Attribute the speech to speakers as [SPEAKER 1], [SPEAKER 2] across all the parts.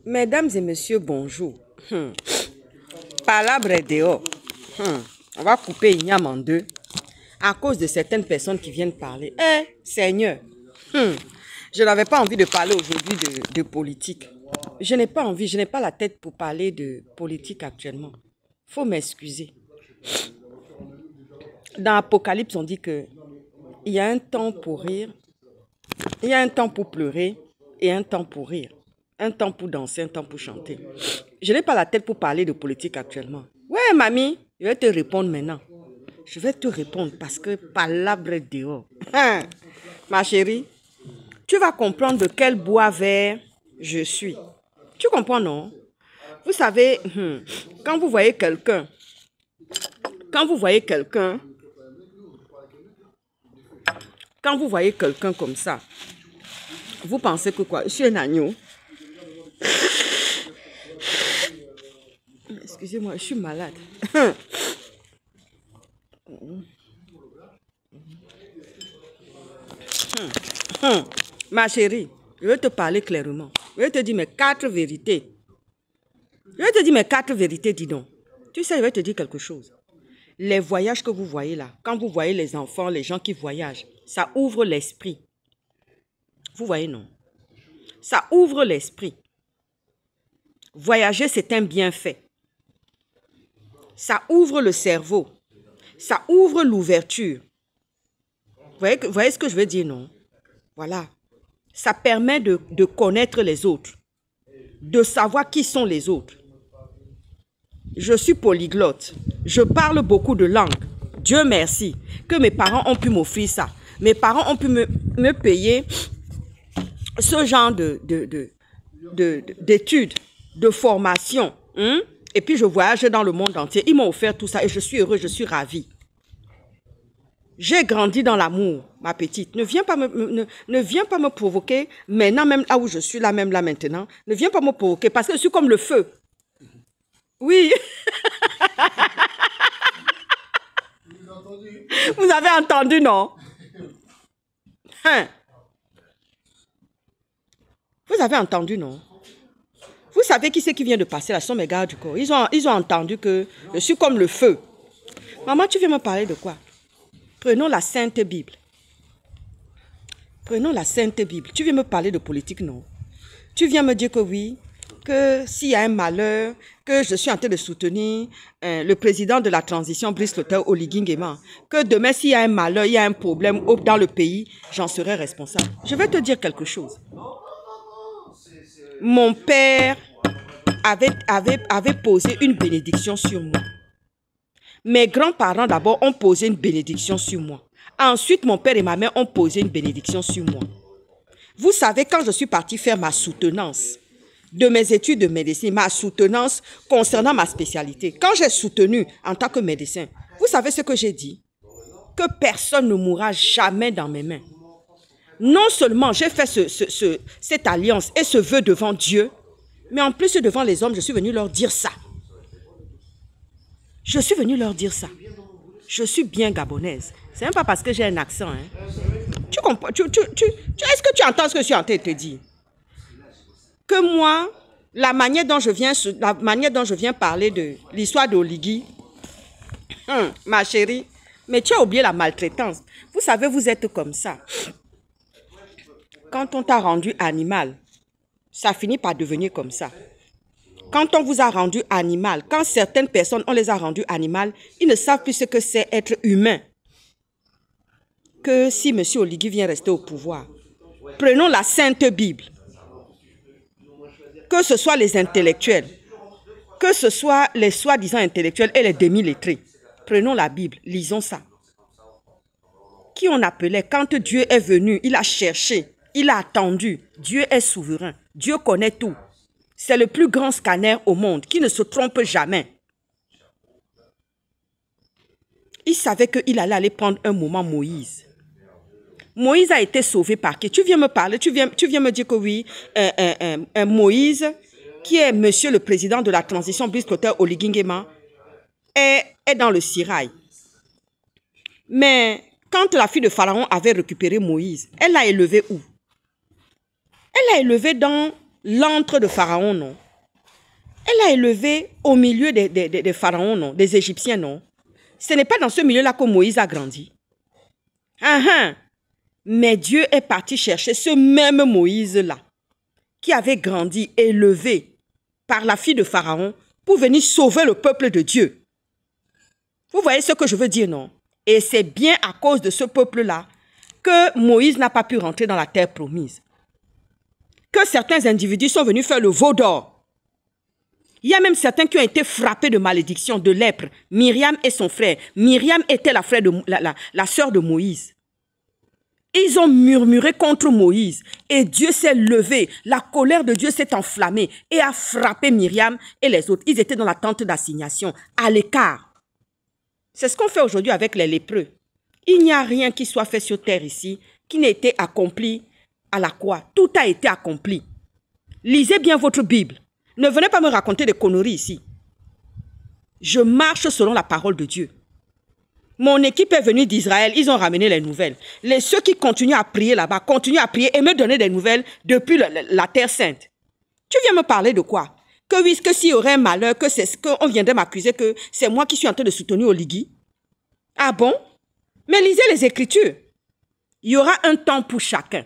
[SPEAKER 1] Mesdames et messieurs, bonjour. Palabre est dehors. On va couper Ignam en deux à cause de certaines personnes qui viennent parler. Seigneur, je n'avais pas envie de parler aujourd'hui de politique. Je n'ai pas envie, je n'ai pas la tête pour parler de politique actuellement. Faut m'excuser. Dans Apocalypse, on dit que il y a un temps pour rire, il y a un temps pour pleurer et un temps pour rire. Un temps pour danser, un temps pour chanter. Je n'ai pas la tête pour parler de politique actuellement. Ouais, mamie, je vais te répondre maintenant. Je vais te répondre parce que palabre est dehors. Ma chérie, tu vas comprendre de quel bois vert je suis. Tu comprends, non? Vous savez, quand vous voyez quelqu'un, comme ça, vous pensez que quoi? Je suis un agneau. Excusez-moi, je suis malade. Ma chérie, je vais te parler clairement. Je vais te dire mes 4 vérités. Dis donc. Tu sais, je vais te dire quelque chose. Les voyages que vous voyez là, quand vous voyez les enfants, les gens qui voyagent, ça ouvre l'esprit. Vous voyez, non? Ça ouvre l'esprit. Voyager, c'est un bienfait. Ça ouvre le cerveau. Ça ouvre l'ouverture. Vous voyez ce que je veux dire, non? Voilà. Ça permet de connaître les autres. De savoir qui sont les autres. Je suis polyglotte. Je parle beaucoup de langues. Dieu merci que mes parents ont pu m'offrir ça. Mes parents ont pu me payer ce genre d'études, de formation. Et puis je voyage dans le monde entier. Ils m'ont offert tout ça et je suis heureuse, je suis ravie. J'ai grandi dans l'amour, ma petite. Ne viens pas me provoquer maintenant, même là où je suis, là même là maintenant. Ne viens pas me provoquer parce que je suis comme le feu. Oui. Vous avez entendu, non? Vous avez entendu, non? Vous savez qui c'est qui vient de passer là? Ce sont mes gardes du corps. Ils ont entendu que je suis comme le feu. Maman, tu viens me parler de quoi? Prenons la Sainte Bible. Prenons la Sainte Bible. Tu viens me parler de politique, non? Tu viens me dire que oui, que s'il y a un malheur, que je suis en train de soutenir le président de la transition, Brice Clotaire Oligui Nguema, que demain, s'il y a un malheur, il y a un problème dans le pays, j'en serai responsable. Je vais te dire quelque chose. Mon père avait posé une bénédiction sur moi. Mes grands-parents d'abord ont posé une bénédiction sur moi. Ensuite, mon père et ma mère ont posé une bénédiction sur moi. Vous savez, quand je suis partie faire ma soutenance de mes études de médecine, ma soutenance concernant ma spécialité, quand j'ai soutenu en tant que médecin, vous savez ce que j'ai dit? Que personne ne mourra jamais dans mes mains. Non seulement j'ai fait cette alliance et ce vœu devant Dieu, mais en plus devant les hommes, je suis venue leur dire ça. Je suis venue leur dire ça. Je suis bien gabonaise. C'est même pas parce que j'ai un accent. Tu comprends? Est-ce que tu entends ce que je suis en train de te dire? Que moi, la manière dont je viens parler de l'histoire d'Oligui, ma chérie, mais tu as oublié la maltraitance. Vous savez, vous êtes comme ça. Quand on t'a rendu animal, ça finit par devenir comme ça. Quand on vous a rendu animal, quand certaines personnes, on les a rendus animal, ils ne savent plus ce que c'est être humain. Que si M. Oligui vient rester au pouvoir, prenons la Sainte Bible. Que ce soit les intellectuels, que ce soit les soi-disant intellectuels et les demi-lettrés. Prenons la Bible, lisons ça. Qui on appelait, quand Dieu est venu, il a cherché, il a attendu. Dieu est souverain, Dieu connaît tout. C'est le plus grand scanner au monde qui ne se trompe jamais. Il savait qu'il allait aller prendre un moment Moïse. Moïse a été sauvé par qui? Tu viens me parler, tu viens me dire que oui, Moïse, qui est monsieur le président de la transition, Brice Clotaire Oligui Nguema, est dans le Sirail. Mais quand la fille de Pharaon avait récupéré Moïse, elle l'a élevé où? Elle l'a élevé dans l'antre de Pharaon, non? Elle a élevé au milieu des pharaons, non? Des Égyptiens, non? Ce n'est pas dans ce milieu-là que Moïse a grandi. Mais Dieu est parti chercher ce même Moïse-là, qui avait grandi, élevé par la fille de Pharaon, pour venir sauver le peuple de Dieu. Vous voyez ce que je veux dire, non? Et c'est bien à cause de ce peuple-là que Moïse n'a pas pu rentrer dans la terre promise. Que certains individus sont venus faire le veau d'or. Il y a même certains qui ont été frappés de malédiction, de lèpre. Myriam et son frère. Myriam était la sœur de Moïse. Ils ont murmuré contre Moïse et Dieu s'est levé. La colère de Dieu s'est enflammée et a frappé Myriam et les autres. Ils étaient dans la tente d'assignation, à l'écart. C'est ce qu'on fait aujourd'hui avec les lépreux. Il n'y a rien qui soit fait sur terre ici qui n'ait été accompli à la croix. Tout a été accompli. Lisez bien votre Bible. Ne venez pas me raconter des conneries ici. Je marche selon la parole de Dieu. Mon équipe est venue d'Israël, ils ont ramené les nouvelles. Ceux qui continuent à prier là-bas, continuent à prier et me donner des nouvelles depuis la Terre Sainte. Tu viens me parler de quoi? Que oui, que s'il y aurait un malheur, que c'est ce qu'on viendrait m'accuser que c'est moi qui suis en train de soutenir Oligui. Ah bon? Mais lisez les Écritures. Il y aura un temps pour chacun.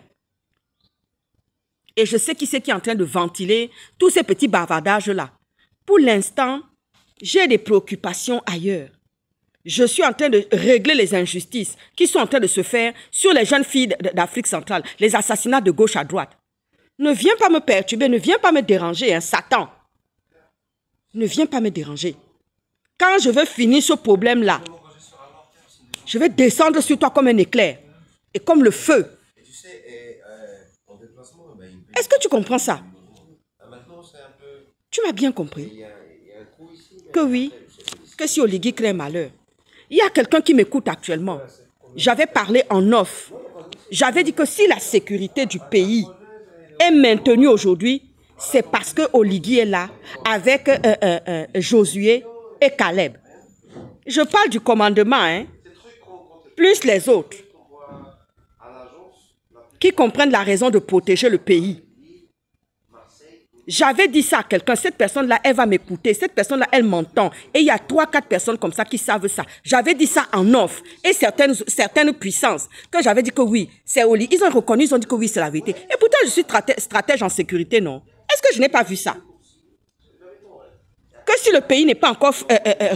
[SPEAKER 1] Et je sais qui c'est qui est en train de ventiler tous ces petits bavardages-là. Pour l'instant, j'ai des préoccupations ailleurs. Je suis en train de régler les injustices qui sont en train de se faire sur les jeunes filles d'Afrique centrale, les assassinats de gauche à droite. Ne viens pas me perturber, ne viens pas me déranger, hein, Satan. Ne viens pas me déranger. Quand je veux finir ce problème-là, je vais descendre sur toi comme un éclair et comme le feu. Est-ce que tu comprends ça? Tu m'as bien compris. Que oui, que si Oligui crée malheur. Il y a quelqu'un qui m'écoute actuellement. J'avais parlé en off. J'avais dit que si la sécurité du pays est maintenue aujourd'hui, c'est parce que Oligui est là avec Josué et Caleb. Je parle du commandement, hein, plus les autres qui comprennent la raison de protéger le pays. J'avais dit ça à quelqu'un, cette personne-là, elle va m'écouter, cette personne-là, elle m'entend. Et il y a 3-4 personnes comme ça qui savent ça. J'avais dit ça en off. Et certaines puissances, que j'avais dit que oui, c'est Oli. Ils ont reconnu, ils ont dit que oui, c'est la vérité. Et pourtant, je suis stratège en sécurité, non? Est-ce que je n'ai pas vu ça? Que si le pays n'est pas encore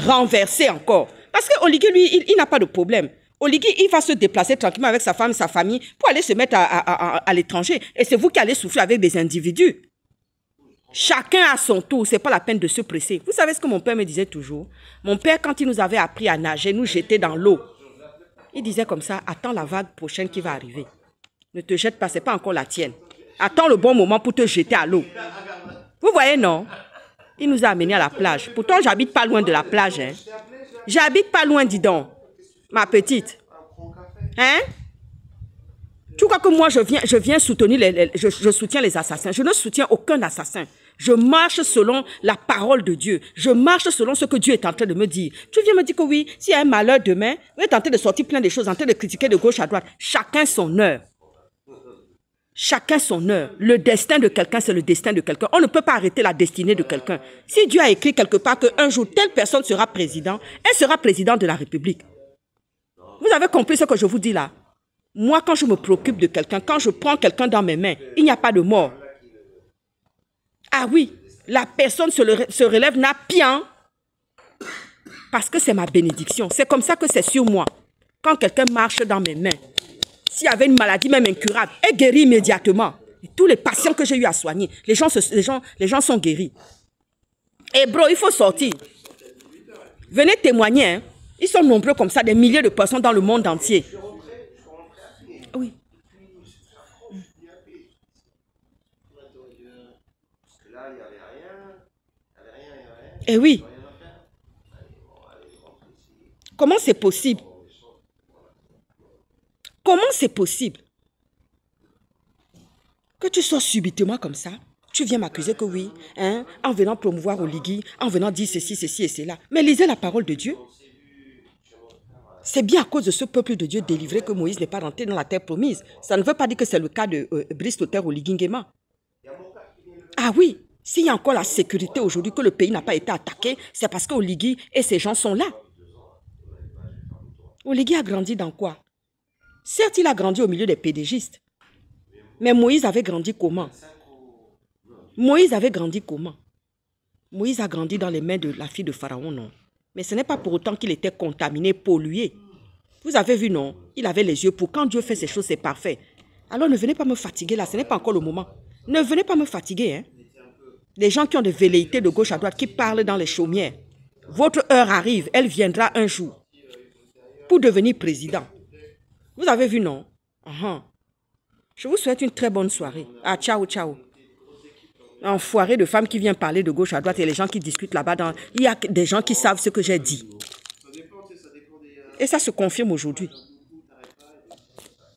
[SPEAKER 1] renversé encore. Parce que Oligui, lui, il n'a pas de problème. Oligui, il va se déplacer tranquillement avec sa femme, sa famille, pour aller se mettre à l'étranger. Et c'est vous qui allez souffrir avec des individus. Chacun à son tour, c'est pas la peine de se presser. Vous savez ce que mon père me disait toujours? Mon père, quand il nous avait appris à nager, nous jeter dans l'eau. Il disait comme ça, attends la vague prochaine qui va arriver. Ne te jette pas, c'est pas encore la tienne. Attends le bon moment pour te jeter à l'eau. Vous voyez, non? Il nous a amenés à la plage. Pourtant, j'habite pas loin de la plage. Hein? J'habite pas loin, dis donc. Ma petite. Hein? Tu crois que moi, je viens soutenir, je soutiens les assassins. Je ne soutiens aucun assassin. Je marche selon la parole de Dieu. Je marche selon ce que Dieu est en train de me dire. Tu viens me dire que oui, s'il y a un malheur demain, vous êtes en train de sortir plein de choses, en train de critiquer de gauche à droite. Chacun son heure. Chacun son heure. Le destin de quelqu'un, c'est le destin de quelqu'un. On ne peut pas arrêter la destinée de quelqu'un. Si Dieu a écrit quelque part qu'un jour, telle personne sera président, elle sera présidente de la République. Vous avez compris ce que je vous dis là? Moi, quand je me préoccupe de quelqu'un, quand je prends quelqu'un dans mes mains, il n'y a pas de mort. Ah oui, la personne se relève napiant parce que c'est ma bénédiction. C'est comme ça que c'est sur moi. Quand quelqu'un marche dans mes mains, s'il y avait une maladie même incurable, elle guérit immédiatement. Et tous les patients que j'ai eu à soigner, les gens sont guéris. Et bro, il faut sortir. Venez témoigner. Hein. Ils sont nombreux comme ça, des milliers de personnes dans le monde entier. Oui. Eh oui. Comment c'est possible? Comment c'est possible que tu sois subitement comme ça? Tu viens m'accuser que oui, hein, en venant promouvoir Oligui, en venant dire ceci, ceci et cela. Mais lisez la parole de Dieu. C'est bien à cause de ce peuple de Dieu délivré que Moïse n'est pas rentré dans la terre promise. Ça ne veut pas dire que c'est le cas de Brice Luther Oligui Nguema. Ah oui, s'il y a encore la sécurité aujourd'hui, que le pays n'a pas été attaqué, c'est parce qu'Oligui et ses gens sont là. Oligui a grandi dans quoi? Certes, il a grandi au milieu des pédégistes. Mais Moïse avait grandi comment? Moïse avait grandi comment? Moïse a grandi dans les mains de la fille de Pharaon, non? Mais ce n'est pas pour autant qu'il était contaminé, pollué. Vous avez vu, non? Il avait les yeux pour. Quand Dieu fait ces choses, c'est parfait. Alors ne venez pas me fatiguer là, ce n'est pas encore le moment. Ne venez pas me fatiguer, hein? Les gens qui ont des velléités de gauche à droite, qui parlent dans les chaumières. Votre heure arrive, elle viendra un jour pour devenir président. Vous avez vu, non? Je vous souhaite une très bonne soirée. Ah, ciao, ciao. Enfoiré de femmes qui viennent parler de gauche à droite et les gens qui discutent là-bas. Il y a des gens qui savent ce que j'ai dit. Et ça se confirme aujourd'hui.